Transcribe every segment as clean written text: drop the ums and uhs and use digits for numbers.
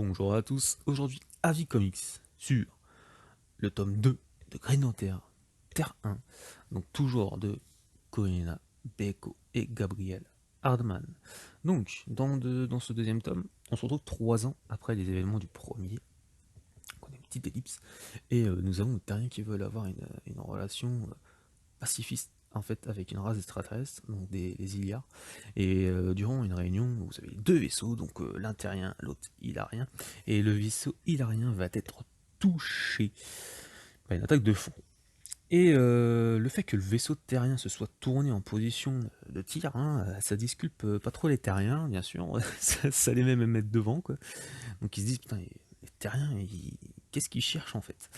Bonjour à tous, aujourd'hui avis comics sur le tome 2 de Green Lantern, Terre 1, donc toujours de Corinna, Beko et Gabriel Hardman. Donc dans ce deuxième tome, on se retrouve 3 ans après les événements du premier, donc on a une petite ellipse, et nous avons les Terriens qui veulent avoir une relation pacifiste en fait avec une race extraterrestre, donc des Iliars. Et durant une réunion, vous avez deux vaisseaux, donc l'un terrien, l'autre hilarien, et le vaisseau hilarien va être touché par une attaque de fond. Et le fait que le vaisseau terrien se soit tourné en position de tir, hein, ça disculpe pas trop les terriens, bien sûr, ça les met même mettre devant, quoi. Donc ils se disent, putain, les terriens, qu'est-ce qu'ils cherchent en fait?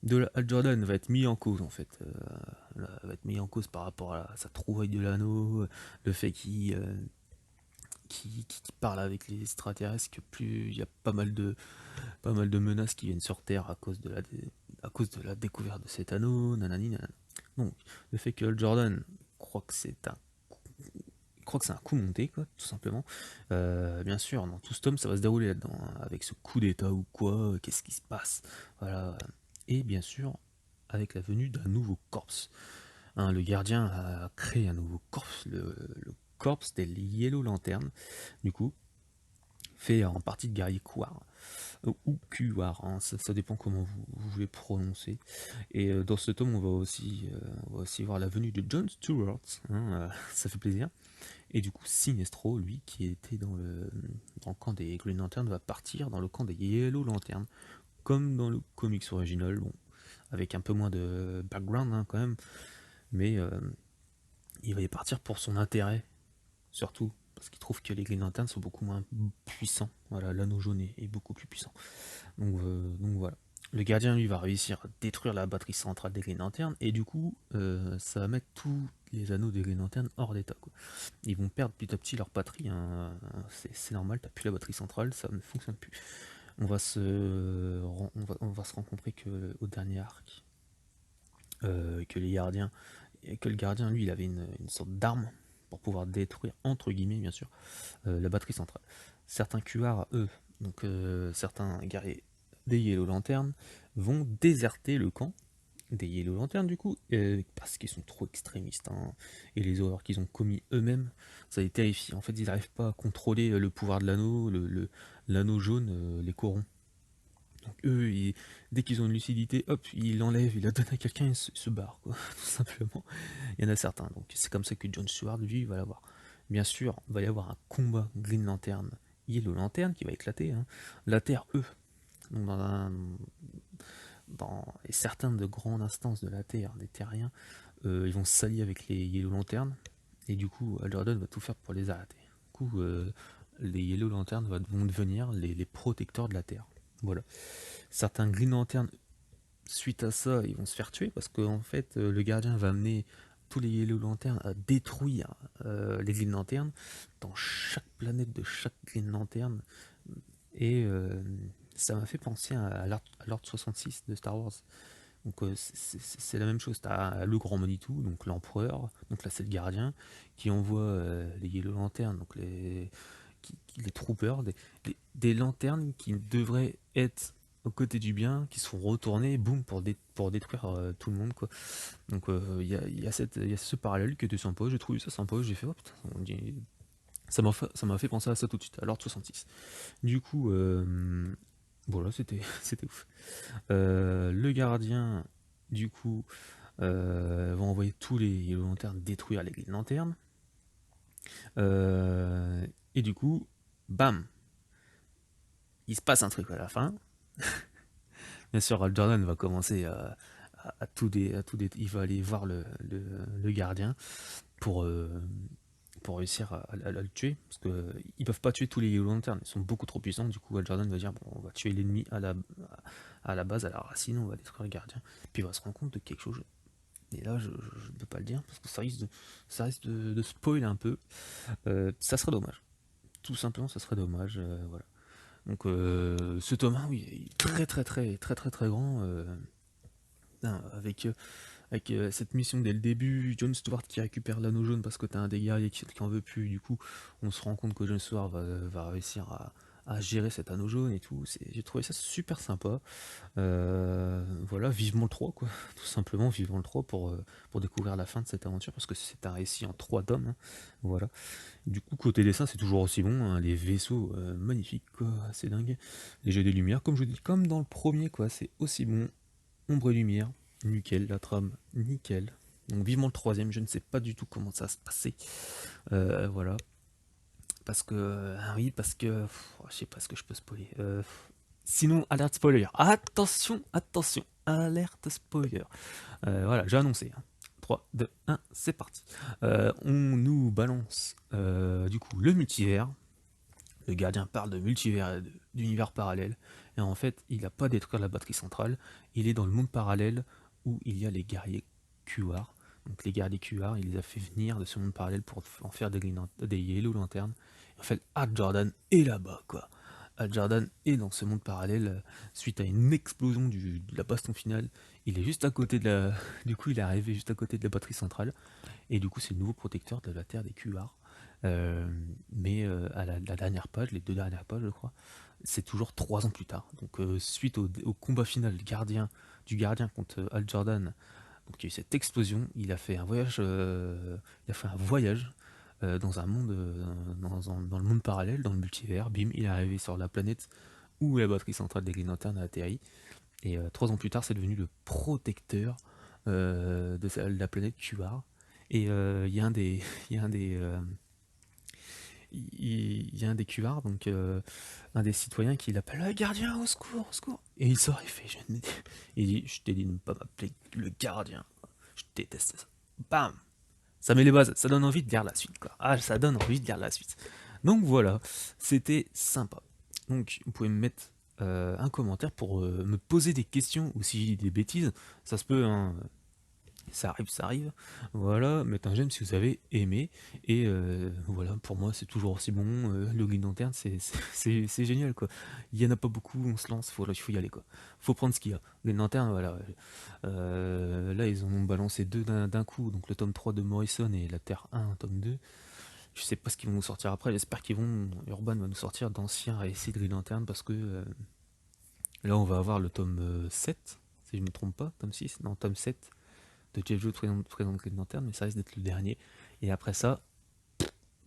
Hal Jordan va être mis en cause en fait, va être mis en cause par rapport à sa trouvaille de l'anneau, le fait qu'il parle avec les extraterrestres, que plus il y a pas mal de menaces qui viennent sur Terre à cause de la découverte de cet anneau, nanani nanana. Donc le fait que Hal Jordan croit que c'est un crois que c'est un coup monté, quoi, tout simplement. Bien sûr, dans tout ce tome, ça va se dérouler là-dedans, hein, avec ce coup d'état ou quoi, qu'est-ce qui se passe, voilà. Et bien sûr, avec la venue d'un nouveau corps. Hein, le gardien a créé un nouveau corps, le corps des Yellow Lantern, du coup, fait en partie de guerrier Kuar, ou Kuar, hein, ça dépend comment vous voulez prononcer. Et dans ce tome, on va aussi voir la venue de John Stewart, hein, ça fait plaisir. Et du coup, Sinestro, lui, qui était dans le camp des Green Lantern, va partir dans le camp des Yellow Lantern, comme dans le comics original, bon, avec un peu moins de background, hein, quand même, mais il va y partir pour son intérêt, surtout, parce qu'il trouve que les Green Lanterns sont beaucoup moins puissants. Voilà, l'anneau jaune est beaucoup plus puissant. Donc voilà. Le gardien, lui, va réussir à détruire la batterie centrale des Green Lanterns, et du coup, ça va mettre tous les anneaux des Green Lanterns hors d'état, quoi. Ils vont perdre petit à petit leur batterie, hein. C'est normal, t'as plus la batterie centrale, ça ne fonctionne plus. On va se rencontrer au dernier arc, que les gardiens, que le gardien, lui, il avait une sorte d'arme pour pouvoir détruire, entre guillemets, bien sûr, la batterie centrale. Certains QR, eux, donc certains guerriers des Yellow Lantern, vont déserter le camp des Yellow Lantern, du coup, parce qu'ils sont trop extrémistes, hein, et les horreurs qu'ils ont commis eux-mêmes, ça les terrifie. En fait, ils n'arrivent pas à contrôler le pouvoir de l'anneau, l'anneau jaune les corrompt. Donc eux, dès qu'ils ont une lucidité, hop, ils l'enlèvent, ils la donnent à quelqu'un et se barrent, quoi, tout simplement. Il y en a certains, donc c'est comme ça que John Stewart, lui, va l'avoir. Bien sûr, il va y avoir un combat Green Lantern, Yellow Lantern qui va éclater, hein. La Terre, eux, donc et certaines de grandes instances de la Terre, des terriens, ils vont s'allier avec les Yellow Lantern, et du coup, Hal Jordan va tout faire pour les arrêter. Du coup, les Yellow Lantern vont devenir les protecteurs de la Terre. Voilà. Certains Green Lantern, suite à ça, ils vont se faire tuer parce qu'en fait, le gardien va amener tous les Yellow Lantern à détruire les Green Lantern dans chaque planète de chaque Green Lantern. Et ça m'a fait penser à l'Ordre 66 de Star Wars. Donc c'est la même chose. T'as le grand Manitou, donc l'empereur, donc là c'est le gardien, qui envoie les Yellow Lanterns, donc les troopers, des lanternes qui devraient être aux côtés du bien, qui sont retournées, boum, pour détruire tout le monde, quoi. Donc il y a ce parallèle qui était sympa, j'ai trouvé ça sympa, j'ai fait, oh putain, ça m'a fait penser à ça tout de suite, à l'ordre 66. Du coup, voilà, c'était ouf. Le gardien, du coup, va envoyer tous les lanternes détruire les lanternes. Euh, et du coup, bam, il se passe un truc à la fin. Bien sûr, Hal Jordan va commencer il va aller voir le gardien pour, euh, pour réussir à le tuer. Parce qu'ils peuvent pas tuer tous les Yellow Lanterns, ils sont beaucoup trop puissants. Du coup, Hal Jordan va dire, bon, on va tuer l'ennemi à la base, à la racine, on va détruire le gardien. Puis il va se rendre compte de quelque chose. Et là, je ne peux pas le dire, parce que ça risque de spoil un peu. Ça serait dommage. Tout simplement, ça serait dommage. Voilà. Donc, ce tome 1, oui, il est très grand. Avec cette mission dès le début, Jon Stewart qui récupère l'anneau jaune parce que t'as un des guerriers qui en veut plus. Du coup, on se rend compte que Jon Stewart va réussir à gérer cet anneau jaune et tout. J'ai trouvé ça super sympa. Voilà, vivement le 3 quoi, tout simplement, vivement le 3 pour découvrir la fin de cette aventure, parce que c'est un récit en 3 tomes, hein. Voilà. Du coup, côté dessin, c'est toujours aussi bon, hein. Les vaisseaux, magnifiques, quoi, c'est dingue. Les jeux de lumière, comme je vous dis, comme dans le premier, quoi, c'est aussi bon. Ombre et lumière, nickel, la trame, nickel. Donc vivement le troisième, je ne sais pas du tout comment ça va se passer. Voilà. Parce que, ah oui, parce que, je sais pas ce que je peux spoiler. Sinon, alerte spoiler. Attention, attention, alerte spoiler. Voilà, j'ai annoncé, hein. 3, 2, 1, c'est parti. On nous balance du coup le multivers. Le gardien parle de multivers et d'univers parallèles. Et en fait, il n'a pas détruire la batterie centrale. Il est dans le monde parallèle où il y a les guerriers QR. Donc les guerriers QR, il les a fait venir de ce monde parallèle pour en faire des Yellow Lanternes. En fait, Hal Jordan est là-bas, quoi. Hal Jordan est dans ce monde parallèle suite à une explosion de la baston finale. Il est juste à côté de la. Du coup, il est arrivé juste à côté de la batterie centrale. Et du coup, c'est le nouveau protecteur de la Terre des QR. Mais à la dernière page, les 2 dernières pages, je crois, c'est toujours 3 ans plus tard. Donc, suite au combat final du gardien contre Hal Jordan, donc il y a eu cette explosion. Il a fait un voyage, dans un monde, dans le monde parallèle, dans le multivers. Bim, il est arrivé sur la planète où la batterie centrale des Green Lanterns a atterri. Et 3 ans plus tard, c'est devenu le protecteur de la planète QR. Et il y a un des, il y a un des, il y a un des QR, donc un des citoyens qui l'appelle le gardien, au secours, au secours. Et il sort, il fait, il dit, je t'ai dit de ne pas m'appeler le gardien. Je déteste ça. Bam, ça met les bases, ça donne envie de lire la suite, quoi. Ah, ça donne envie de lire la suite. Donc voilà, c'était sympa. Donc vous pouvez me mettre un commentaire pour me poser des questions ou si j'ai des bêtises, ça se peut, hein, ça arrive, ça arrive. Voilà, mettez un j'aime si vous avez aimé. Et voilà, pour moi c'est toujours aussi bon. Le Green Lantern, c'est génial, quoi. Il y en a pas beaucoup, on se lance, il faut y aller, quoi. Faut prendre ce qu'il y a. Green Lantern, voilà. Là, ils en ont balancé 2 d'un coup, donc le tome 3 de Morrison et la Terre 1, tome 2. Je sais pas ce qu'ils vont nous sortir après, j'espère qu'ils vont. Urban va nous sortir d'anciens récits de Green Lantern parce que là, on va avoir le tome 7, si je me trompe pas, tome 6, non, tome 7 de Jeff Jones présente Green Lantern, mais ça risque d'être le dernier. Et après ça,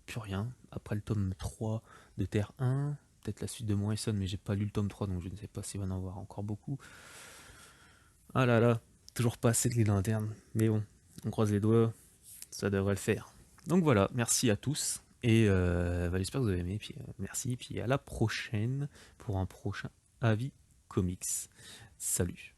plus rien. Après le tome 3 de Terre 1, peut-être la suite de Morrison, mais j'ai pas lu le tome 3, donc je ne sais pas s'il va en avoir encore beaucoup. Ah là là, toujours pas assez de Green Lantern, mais bon, on croise les doigts, ça devrait le faire. Donc voilà, merci à tous, et j'espère que vous avez aimé, puis merci, puis à la prochaine pour un prochain avis comics. Salut.